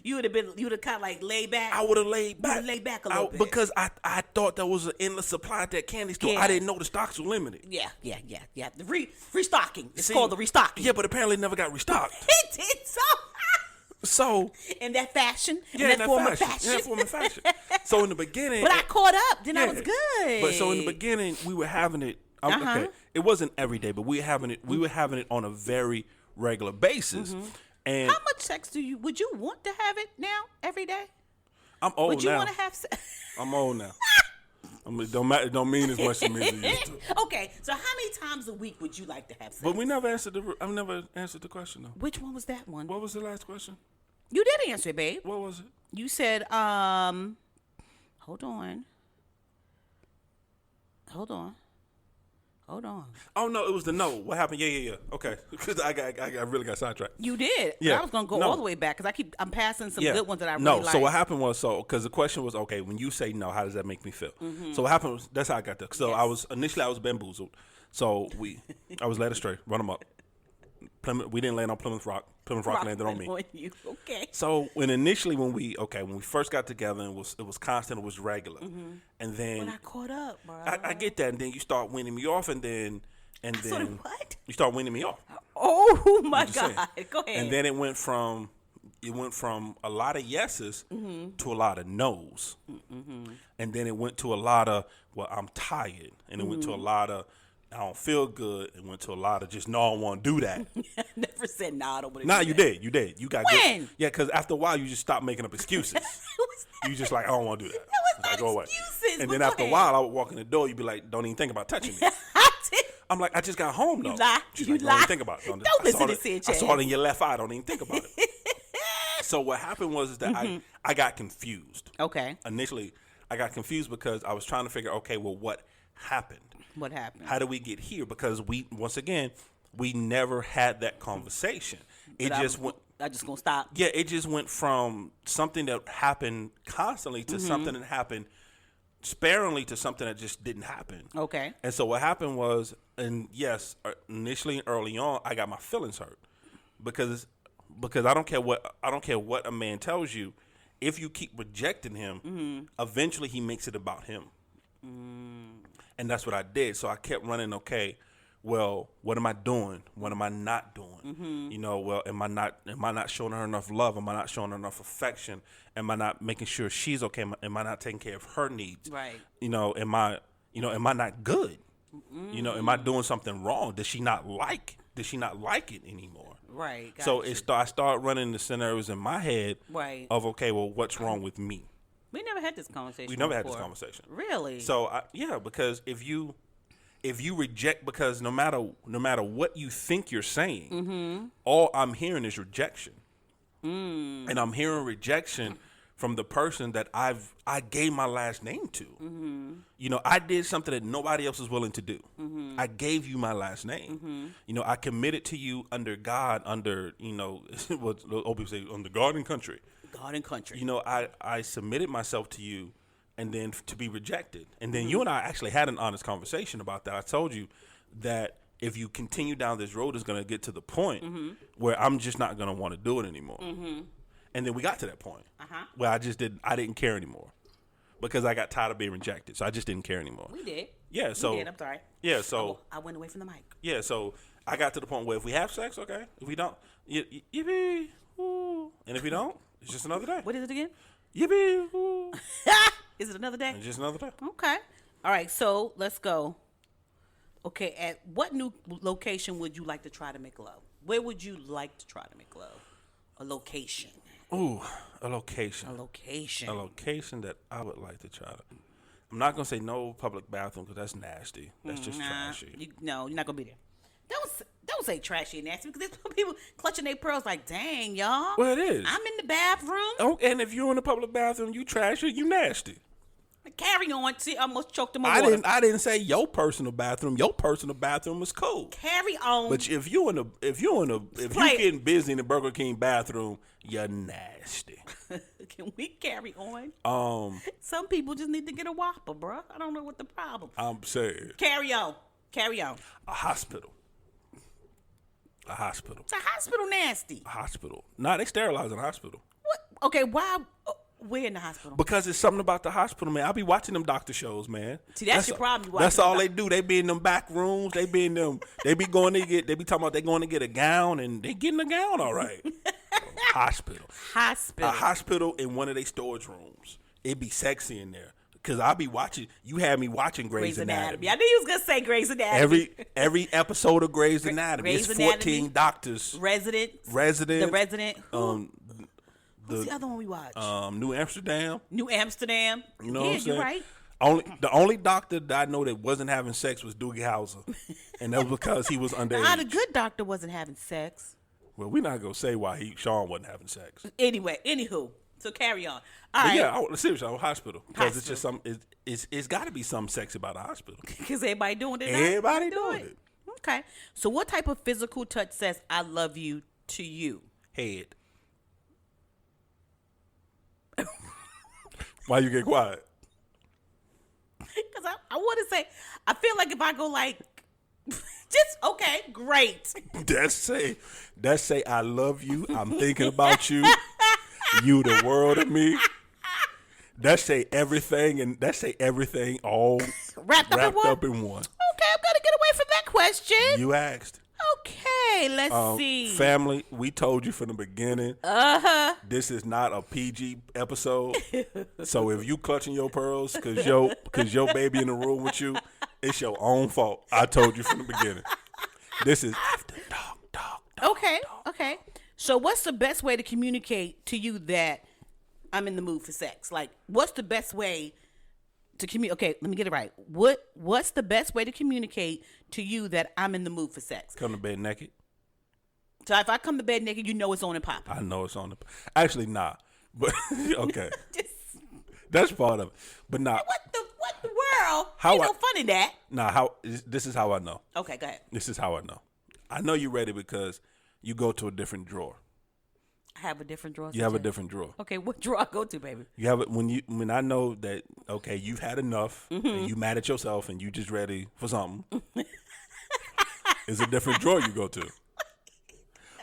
You would have kind of like laid back. I would have laid back. Laid back a little bit. Because I thought there was an endless supply at that candy store. Yeah. I didn't know the stocks were limited. Yeah. The restocking. It's called the restocking. Yeah, but apparently it never got restocked. It did so. So in that fashion, in that form of fashion. So in the beginning, but I caught up. Then I was good. But so in the beginning, we were having it. Okay, it wasn't every day, but we were having it. We were having it on a very regular basis. And how much sex would you want to have it now every day? I'm old now. Would you want to have sex? I'm old now. I mean, it don't mean as much to me as it used to. Okay, so how many times a week would you like to have sex? But I've never answered the question though. Which one was that one? What was the last question? You did answer it, babe. What was it? You said, hold on. Hold on. Oh no, it was the no. What happened? Yeah. Okay, because I really got sidetracked. You did. Yeah. I was gonna go all the way back because I'm passing some good ones that I really like. So what happened was because the question was okay, when you say no, how does that make me feel? So what happened was that's how I got there. So I was bamboozled. So I was led astray. Run them up. We didn't land on Plymouth Rock. Plymouth Rock landed on me. You. Okay. So when we first got together, it was constant, it was regular, and then When I caught up, bro. I get that, and then you start winning me off, and then what? you start winning me off. Oh my God! Saying. Go ahead. And then it went from a lot of yeses to a lot of nos, and then it went to a lot of I'm tired, and it went to a lot of I don't feel good, and went to a lot of just no, I don't want to do that. I never said nah, I don't want to Nah, do you that. did. You got When? good. Yeah, because after a while, you just stop making up excuses. You just like, I don't want to do that. was Like, not go away. excuses, And but then go after a ahead. while, I would walk in the door. You'd be like, don't even think about touching me. I did. I'm like, I just got home, though. You lie. She's You like, don't lie. even think about it. Don't I listen saw to it- Sid I Chad. saw it in your left eye. Don't even think about it. So what happened was that I got confused. Okay. Initially, I got confused because I was trying to figure, okay, well, what happened? What happened? How did we get here? Because we never had that conversation. It just went. I just gonna stop. Yeah, it just went from something that happened constantly to something that happened sparingly to something that just didn't happen. Okay. And so what happened was, and yes, initially and early on, I got my feelings hurt because I don't care what a man tells you. If you keep rejecting him, eventually he makes it about him. And that's what I did. So I kept running. Okay, well, what am I doing? What am I not doing? You know, well, am I not showing her enough love? Am I not showing her enough affection? Am I not making sure she's okay? Am I not taking care of her needs? Right. You know, am I not good? You know, am I doing something wrong? Does she not like it anymore? Right. So gotcha. I start running the scenarios in my head Right. of, okay, well, what's wrong with me? We never had this conversation. We never had this before. conversation. Really? So because if you reject, because no matter what you think you're saying, all I'm hearing is rejection, and I'm hearing rejection from the person that I gave my last name to. You know, I did something that nobody else is willing to do. I gave you my last name. You know, I committed to you under God, under what old people say, under God and country. God and country. You know, I submitted myself to you, and then to be rejected. And then you and I actually had an honest conversation about that. I told you that if you continue down this road, it's going to get to the point where I'm just not going to want to do it anymore. And then we got to that point where I didn't care anymore because I got tired of being rejected. So I just didn't care anymore. We did. Yeah. So we did. I'm sorry. Yeah. So I went away from the mic. yeah. So I got to the point where if we have sex, okay. If we don't, yippee, woo. And if we don't, it's just another day. What is it again? Yippee, woo. Is it another day? It's just another day. Okay. All right. So let's go. Okay. At what new location would you like to try to make love? Where would you like to try to make love? A location. Ooh, a location. A location. A location that I would like to try to. I'm not gonna say no public bathroom because that's nasty. That's just trashy. No, you're not gonna be there. Don't say trashy and nasty because there's people clutching their pearls like, dang, y'all. Well, it is. I'm in the bathroom. Oh, and if you're in a public bathroom, you trashy, you nasty. Carry on. See, I almost choked him on water. I didn't say your personal bathroom. Your personal bathroom is cool. Carry on. But if you getting busy in the Burger King bathroom, you're nasty. Can we carry on? Some people just need to get a Whopper, bro. I don't know what the problem. I'm saying Carry on. Carry on. a hospital. A hospital. It's a hospital nasty. A hospital. Nah, they sterilize in a hospital. What? Okay, why? We're in the hospital. Because it's something about the hospital, man. I be watching them doctor shows, man. See, that's your problem. That's all they do. They be in them back rooms. They be in them. They be going to get. They be talking about they going to get a gown, and they getting a gown, all right. Hospital. Hospital. A hospital in one of their storage rooms. It be sexy in there. Cause I be watching. You had me watching Grey's Anatomy. I knew you was gonna say Grey's Anatomy. Every episode of Grey's Anatomy. Grey's It's 14 Anatomy. doctors. Resident. The Resident. Who's the other one we watched? New Amsterdam. New Amsterdam. You know yeah, what I'm saying? you're right. The only doctor that I know that wasn't having sex was Doogie Howser, and that was because he was underage. Now, the good doctor wasn't having sex. Well, we're not gonna say why Sean wasn't having sex. Anyway, anywho, So carry on. All But right. yeah, seriously, I was hospital because it's just some. It's got to be something sexy about a hospital. Because everybody doing it. Everybody doing it. Okay. So what type of physical touch says "I love you" to you? Head. Why you get quiet? Because I want to say, I feel like if I go like, just okay, great. That's say I love you. I'm thinking about you. You the world of me. That say everything, and that say everything all Wrapped up in one. Okay, I'm gonna get away from that question. You asked. Okay, let's see. Family, we told you from the beginning. This is not a PG episode. So if you clutching your pearls cause your baby in the room with you, it's your own fault. I told you from the beginning. This is after dog. Okay. So what's the best way to communicate to you that I'm in the mood for sex? Like, what's the best way to communicate? Okay, let me get it right. What's the best way to communicate to you that I'm in the mood for sex? Come to bed naked. So if I come to bed naked, you know it's on and popping. I know it's on the. Actually, nah. But okay, that's part of it. But nah. What the world? How Ain't no fun in that. Nah. This is how I know. Okay, go ahead. This is how I know. I know you're ready because you go to a different drawer. I have a different drawer. You have a different drawer. Okay, what drawer I go to, baby? You have it when I know that okay, you've had enough and you mad at yourself and you just ready for something. It's a different drawer you go to.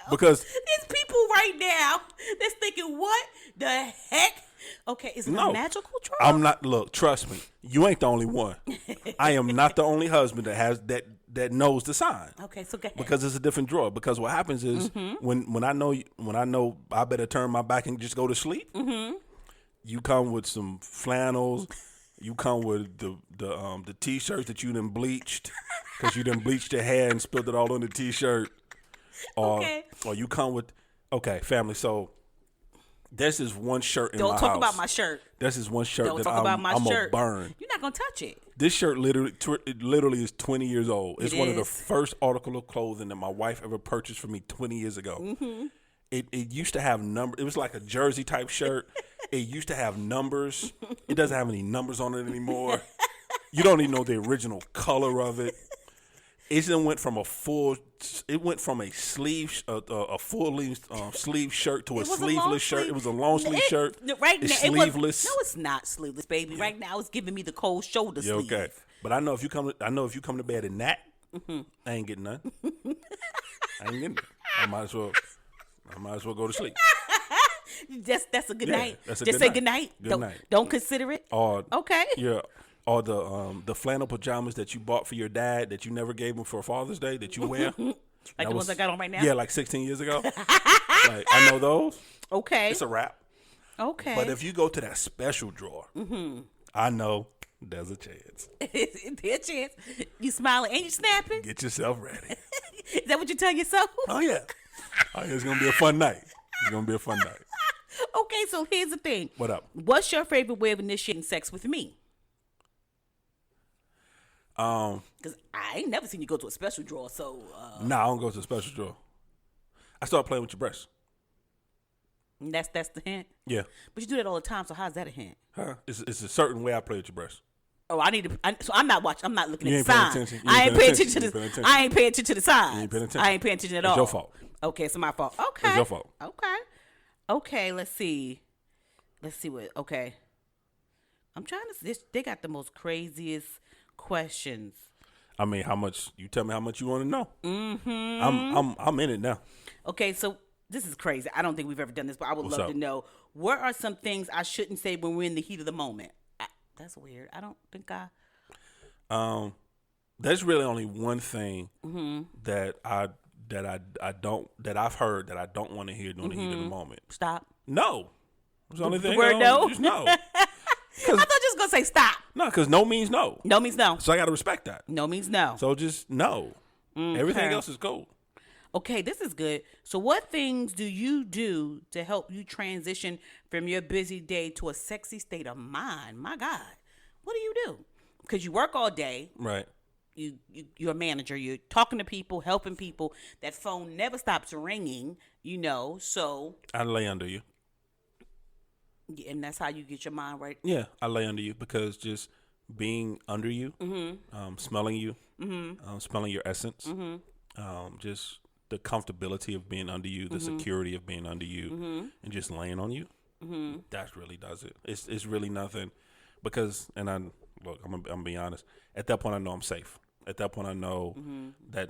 Because there's people right now that's thinking, what the heck? Okay, is it a magical drawer? I'm not. Look, trust me. You ain't the only one. I am not the only husband that has that knows the sign. Okay, so go ahead. Because it's a different drawer. Because what happens is when I know I better turn my back and just go to sleep. You come with some flannels. You come with the t-shirts that you done bleached because you done bleached your hair and spilled it all on the t-shirt. Or you come with family. So this is one shirt in my house. Don't talk about my shirt. This is one shirt Don't that talk about my I'm shirt. gonna burn. You're not gonna touch it. This shirt literally is 20 years old. It's one of the is. first article of clothing that my wife ever purchased for me 20 years ago. It used to have numbers. It was like a jersey type shirt. It used to have numbers. It doesn't have any numbers on it anymore. You don't even know the original color of it. It just went from a full sleeve, a full sleeve shirt to a sleeveless shirt. It was a long sleeve shirt. Right it's now, sleeveless. No, it's not sleeveless, baby. Yeah. Right now, it's giving me the cold shoulder sleeve. Okay, but I know if you come to bed in that, I ain't getting none. I ain't getting it. I might as well go to sleep. That's a good night. That's a Just good say night. good night. Good night. Don't consider it. Okay. Yeah. Or the flannel pajamas that you bought for your dad that you never gave him for Father's Day that you wear. Like the ones I got on right now? Yeah, like 16 years ago. Like, I know those. Okay. It's a wrap. Okay. But if you go to that special drawer, I know there's a chance. There's a chance. You smiling and you snapping? Get yourself ready. Is that what you tell yourself? Oh, yeah. It's going to be a fun night. It's going to be a fun night. Okay, so here's the thing. What up? What's your favorite way of initiating sex with me? Because I ain't never seen you go to a special drawer, so... Nah, I don't go to a special drawer. I start playing with your breasts. That's the hint? Yeah. But you do that all the time, so how's that a hint? Huh? It's a certain way I play with your breasts. Oh, so I'm not watching. I'm not looking You at the ain't sign. paying attention. I ain't paying attention to the. I ain't paying attention to the signs. You ain't paying attention. I ain't paying attention at all. It's your fault. Okay, it's my fault. Okay. It's your fault. Okay. Let's see. What. Okay. I'm trying to. They got the most craziest questions. I mean, how much? You tell me how much you want to know. I'm in it now. Okay, so this is crazy. I don't think we've ever done this, but I would What's love up? to know what are some things I shouldn't say when we're in the heat of the moment. That's weird. I don't think I. There's really only one thing that I've heard that I don't want to hear during the heat of the moment. Stop. No. It's the only thing. word no? Just no. I thought you was gonna say stop. No, because no means no. No means no. So I got to respect that. No means no. So just no. Everything else is cool. Okay, this is good. So what things do you do to help you transition from your busy day to a sexy state of mind? My God. What do you do? Because you work all day. Right. You're a manager. You're talking to people, helping people. That phone never stops ringing, so. I lay under you. Yeah, and that's how you get your mind right. Yeah, I lay under you because just being under you, smelling you, smelling your essence, just the comfortability of being under you, the security of being under you, and just laying on you. That really does it. It's really nothing because, and I'm gonna be honest. At that point, I know I'm safe. At that point, I know that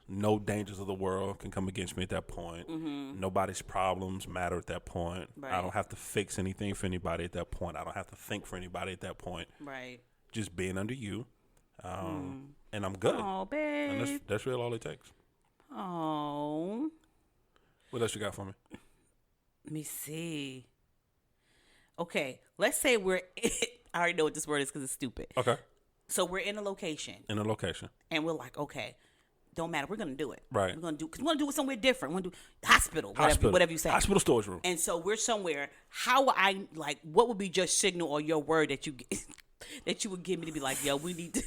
no dangers of the world can come against me at that point. Nobody's problems matter at that point. Right. I don't have to fix anything for anybody at that point. I don't have to think for anybody at that point. Right. Just being under you, and I'm good. Oh, babe. And that's really all it takes. Oh. What else you got for me? Let me see. Okay, let's say we're. I already know what this word is because it's stupid. Okay. So we're in a location. And we're like, okay, don't matter. We're going to do it. Right. We're going to do it somewhere different. We're going to do hospital, whatever you say. Hospital storage room. And so we're somewhere. How would what would be your signal or your word that you that you would give me to be like, yo, we need to.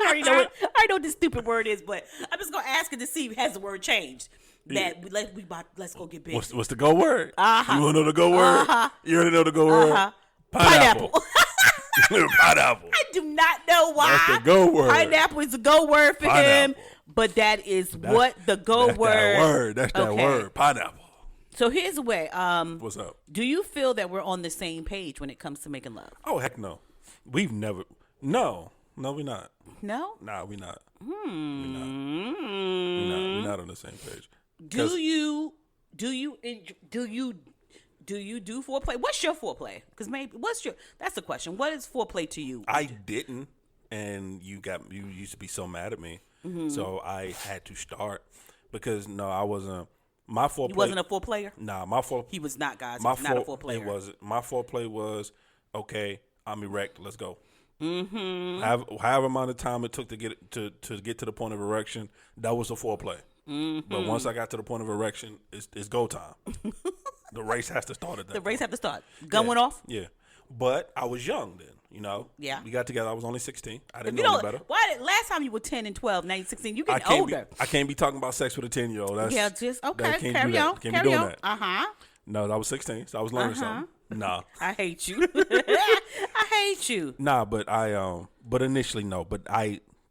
I already know what this stupid word is, but I'm just going to ask it to see has the word changed. Let's go get big. What's the go word? You want to know the go word? You already know the go word? Pineapple. Pineapple. I do not know why. That's the go word. Pineapple is the go word for him, but that's what the go word. That's that word. Pineapple. So here's the way. What's up? Do you feel that we're on the same page when it comes to making love? Oh, heck no. We've never. No, we're not. No? Nah, we're not. We're not on the same page. Do you do foreplay? What's your foreplay? Because that's the question. What is foreplay to you? I didn't, and you used to be so mad at me, so I had to start because I wasn't. My foreplay. You wasn't a foreplayer? Nah, my foreplay. He was not, guys. He was not a foreplayer. It wasn't. My foreplay was okay. I'm erect. Let's go. However amount of time it took to get to the point of erection, that was a foreplay. But once I got to the point of erection, it's go time. The race has to start at that. The race has to start. Gun went off? Yeah. But I was young then, Yeah. We got together. I was only 16. I didn't know any better. Last time you were 10 and 12, now you're 16. You getting older. I can't be talking about sex with a 10-year-old. Okay. Carry on. Uh-huh. No, I was 16, so I was learning something. Nah. I hate you. I hate you. Nah, but but initially, no. But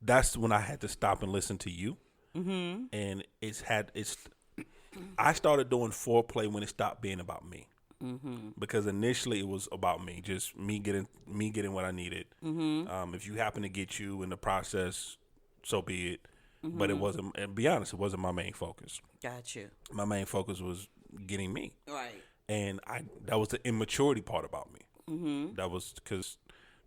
that's when I had to stop and listen to you. And I started doing foreplay when it stopped being about me. Because initially it was about me, just me getting what I needed. If you happen to get you in the process, so be it. But it wasn't. And be honest, it wasn't my main focus. Got you. My main focus was getting me. Right. And that was the immaturity part about me. That was because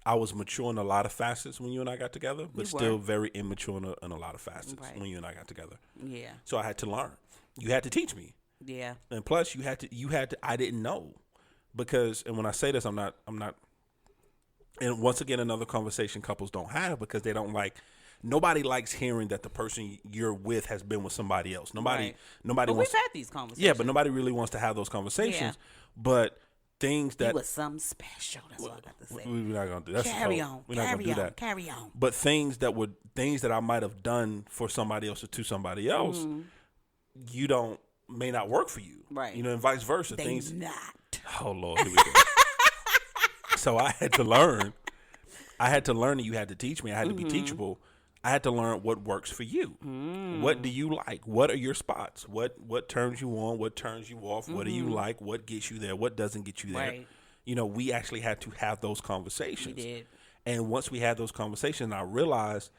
I was mature in a lot of facets when you and I got together, but still very immature in a lot of facets when you and I got together. Yeah. So I had to learn. You had to teach me. Yeah. And plus you had to I didn't know. And when I say this, I'm not and once again another conversation couples don't have because they don't nobody likes hearing that the person you're with has been with somebody else. Nobody but wants we've had these conversations. Yeah, but nobody really wants to have those conversations. Yeah. But things that it was something special. That's all I got to say. We're not gonna do that. Carry on. We're not gonna do that. Carry on. But things that I might have done for somebody else or to somebody else, may not work for you. Right. And vice versa. They things not. Oh Lord, here we go. So I had to learn. And you had to teach me. I had to be teachable. I had to learn what works for you. What do you like? What are your spots? What turns you on? What turns you off? What do you like? What gets you there? What doesn't get you there? Right. We actually had to have those conversations. We did. And once we had those conversations, I realized,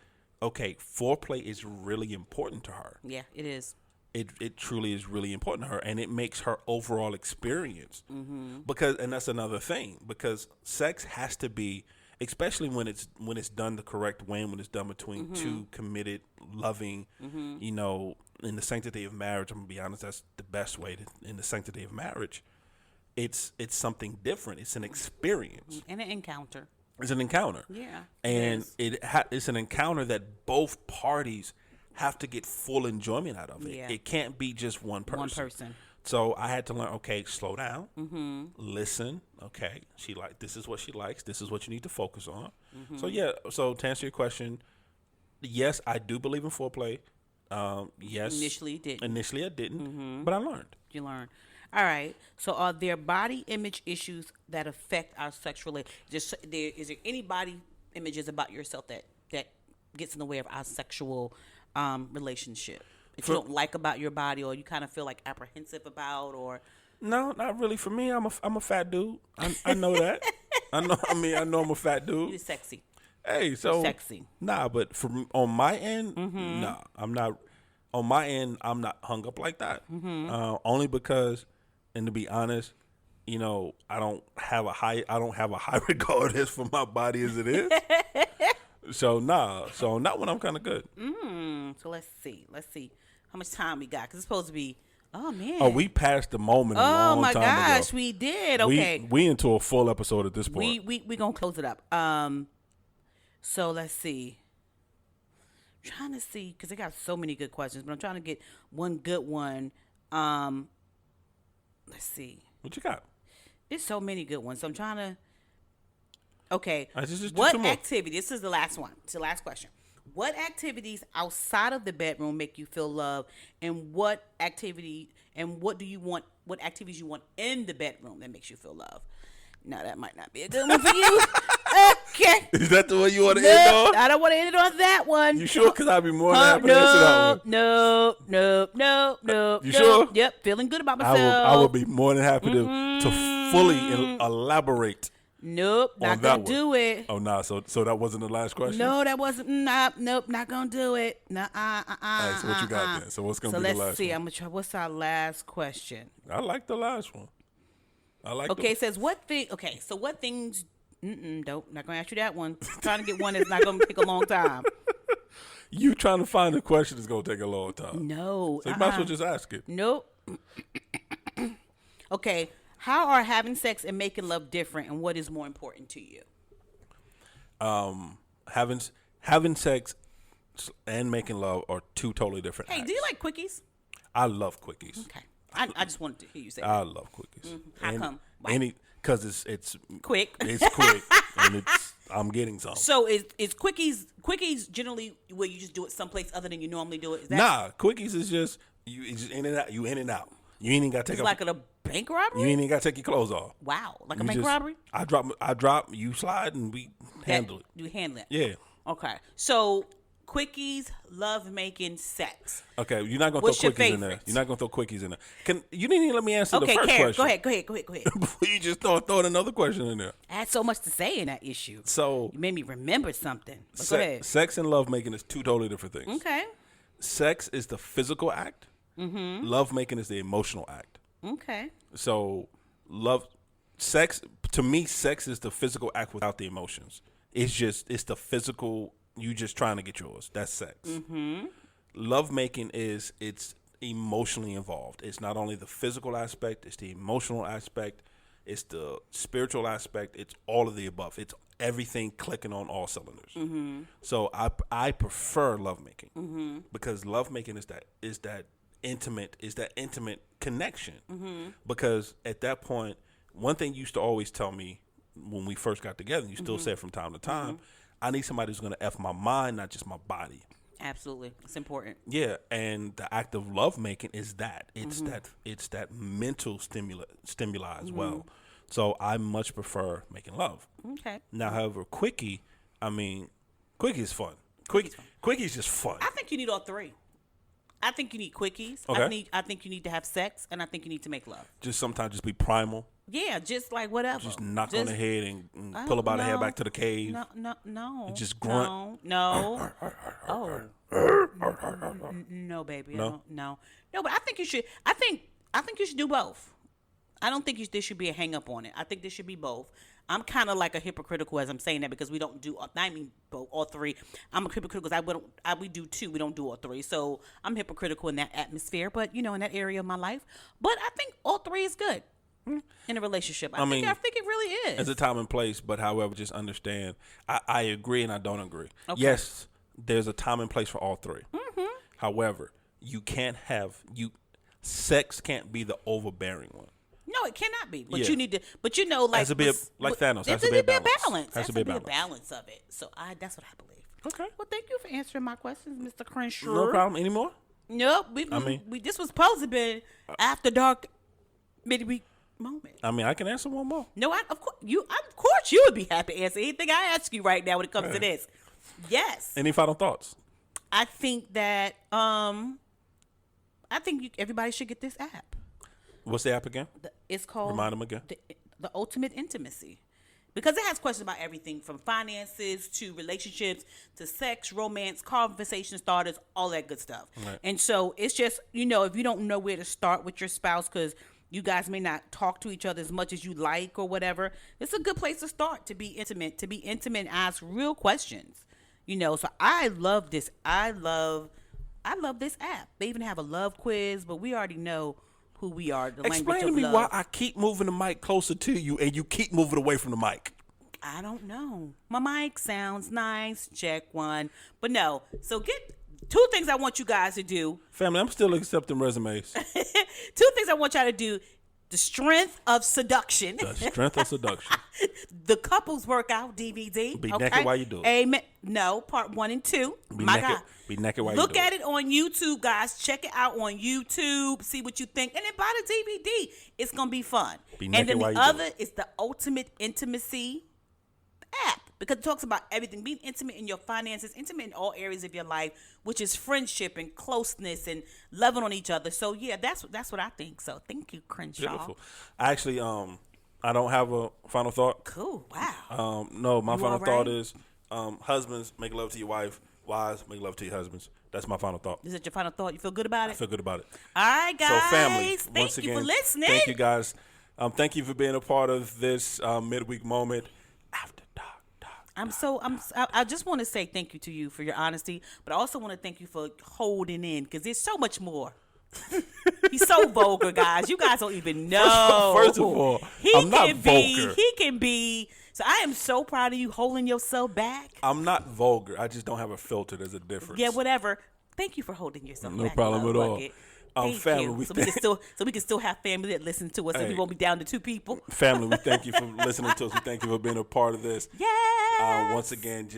okay, foreplay is really important to her. Yeah, it is. It truly is really important to her, and it makes her overall experience. And that's another thing, because sex has to be, especially when it's done the correct way, when it's done between two committed, loving, in the sanctity of marriage. I'm gonna be honest, that's the best way in the sanctity of marriage. It's something different. It's an experience and an encounter. It's an encounter. Yeah, and it's an encounter that both parties have to get full enjoyment out of it. Yeah. It can't be just one person. One person. So I had to learn, okay, slow down, listen, okay, this is what she likes, this is what you need to focus on. So to answer your question, yes, I do believe in foreplay. Yes. Initially you didn't. Initially I didn't, but I learned. You learned. All right. So, are there body image issues that affect our sexual? Is there any body images about yourself that gets in the way of our sexual relationship that you don't like about your body, or you kind of feel like apprehensive about, or? No, not really. For me, I'm a fat dude. I know that. I know I'm a fat dude. You're sexy. Hey, so Sexy. Nah, but on my end, nah, I'm not. On my end, I'm not hung up like that. Only because, and to be honest, I don't have a high regard as for my body as it is. So nah, so not when I'm kind of good. So let's see how much time we got, because it's supposed to be. Oh man. Oh, we passed the moment. A long my time gosh, ago. we did. Okay. We into a full episode at this point. We gonna close it up. So let's see. I'm trying to see, because they got so many good questions, but I'm trying to get one good one. Let's see. What you got? There's so many good ones. So I'm trying to. Okay. Just what two more. activity? This is the last one. It's the last question. What activities outside of the bedroom make you feel love, and what activities you want in the bedroom that makes you feel love? Now that might not be a good one for you. Okay. Is that the one you want to end on? I don't want to end it on that one. You sure? Because I'd be more than happy to answer that one. No. You sure? Yep, feeling good about myself. I would be more than happy to fully elaborate. Nope, not gonna do it. Oh, nah. So that wasn't the last question? No, that wasn't. Nope, not gonna do it. All right, so what you got then? So what's gonna be the last one? So let's see. I'm gonna try. What's our last question? I like the last one. Okay, it says what thing? Okay, so what things? Nope, not gonna ask you that one. I'm trying to get one that's not gonna take a long time. You trying to find a question that's gonna take a long time. No. So you might as well just ask it. Nope. Okay. How are having sex and making love different, and what is more important to you? Having sex and making love are two totally different acts. Do you like quickies? I love quickies. Okay. I just wanted to hear you say that. I love quickies. How come? Why? Because it's Quick. It's quick, and I'm getting some. So is quickies generally where you just do it someplace other than you normally do it? Is that Nah, quickies is just you just in and out. You in and out. You ain't even got to take. It's like a bank robbery. You ain't even got to take your clothes off. Wow, like a bank robbery. I drop. You slide, and we handle it. You handle it. Yeah. Okay. So quickies, love making, sex. Okay, you're not gonna What's throw your quickies in there. favorites? You're not gonna throw quickies in there. You didn't even let me answer the first Karen, question. go ahead. Before you just throwing another question in there. I had so much to say in that issue. So You made me remember something. But go ahead. sex and love making is two totally different things. Okay. Sex is the physical act. Love making is the emotional act. Okay. So to me, sex is the physical act without the emotions. It's the physical. You just trying to get yours. That's sex. Love making it's emotionally involved. It's not only the physical aspect, it's the emotional aspect, it's the spiritual aspect, it's all of the above. It's everything clicking on all cylinders. So I prefer lovemaking because lovemaking is that intimate connection. Because at that point, one thing you used to always tell me when we first got together, and you still say it from time to time, I need somebody who's going to F my mind, not just my body. Absolutely. It's important. Yeah, and the act of lovemaking is that. It's that mental stimuli as well. So I much prefer making love. Okay. Now, however, quickie is fun. Quickie is just fun. I think you need all three. I think you need quickies. Okay. I think you need to have sex, and I think you need to make love. Just sometimes just be primal. Yeah, just like whatever. Just knock on the head and pull her by the hair back to the cave. No. Just grunt. No. Oh. No, baby. No? No, but I think you should. I think you should do both. I don't think there should be a hang up on it. I think there should be both. I'm kind of like a hypocritical as I'm saying that because we don't do. I mean, both, all three. I'm a hypocritical because we do two. We don't do all three. So I'm hypocritical in that atmosphere, but in that area of my life. But I think all three is good in a relationship. I think it really is. There's a time and place, but however, just understand. I agree and I don't agree. Okay. Yes, there's a time and place for all three. However, you can't have sex can't be the overbearing one. No, it cannot be. But Yeah. you need to. But like has to be like Thanos. Has to be a balance. Has to be a balance of it. So that's what I believe. Okay. Well, thank you for answering my questions, Mr. Crenshaw. No problem. Any more? Nope. This was supposed to be after dark midweek moment. I mean, I can answer one more. No, of course you would be happy to answer anything I ask you right now when it comes to this. Yes. Any final thoughts? I think that everybody should get this app. What's the app again? It's called. Remind them again. The Ultimate Intimacy. Because it has questions about everything from finances to relationships to sex, romance, conversation starters, all that good stuff. Right. And so it's just, if you don't know where to start with your spouse because you guys may not talk to each other as much as you like or whatever, it's a good place to start to be intimate and ask real questions. So I love this. I love this app. They even have a love quiz, but we already know who we are. Explain to me why I keep moving the mic closer to you and you keep moving away from the mic. I don't know. My mic sounds nice. Check one. But no. So get 2 things I want you guys to do. Family, I'm still accepting resumes. 2 things I want y'all to do. The Strength of Seduction. The Strength of Seduction. The Couples Workout DVD. Be naked while you do it. Amen. No, part 1 and 2. Be My naked. God. Be naked while you do it. Look at it on YouTube, guys. Check it out on YouTube. See what you think. And then buy the DVD. It's going to be fun. Be naked and then while the you do other is the Ultimate Intimacy app. Because it talks about everything. Being intimate in your finances, intimate in all areas of your life, which is friendship and closeness and loving on each other. So, yeah, that's what I think. So, thank you, Crenshaw. Beautiful. Actually, I don't have a final thought. Cool. Wow. No, my final all thought right? is husbands, make love to your wife. Wives, make love to your husbands. That's my final thought. Is that your final thought? You feel good about it? I feel good about it. All right, guys. So, family, thank once you again, for listening. thank you, guys. Thank you for being a part of this midweek moment. After dark. I just want to say thank you to you for your honesty, but I also want to thank you for holding in because there's so much more. He's so vulgar, guys. You guys don't even know. First of all, I'm not vulgar. He can be. So I am so proud of you holding yourself back. I'm not vulgar. I just don't have a filter. There's a difference. Yeah, whatever. Thank you for holding yourself back. No problem at all. Thank Family, you. we So we can still have family that listen to us, and we won't be down to 2 people. Family, we thank you for listening to us. We thank you for being a part of this. Yes. Once again,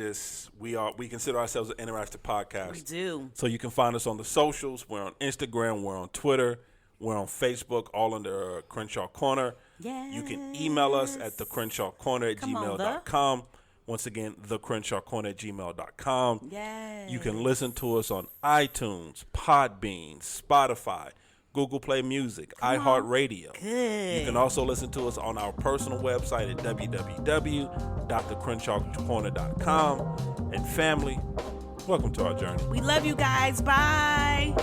we consider ourselves an interactive podcast. We do. So you can find us on the socials. We're on Instagram. We're on Twitter. We're on Facebook, all under Crenshaw Corner. Yes. You can email us at thecrenshawcorner@gmail.com. Once again, thecrenshawcorner@gmail.com. Yes. You can listen to us on iTunes, Podbean, Spotify, Google Play Music, iHeartRadio. Good. You can also listen to us on our personal website at www.thecrenshawcorner.com. And family, welcome to our journey. We love you guys. Bye.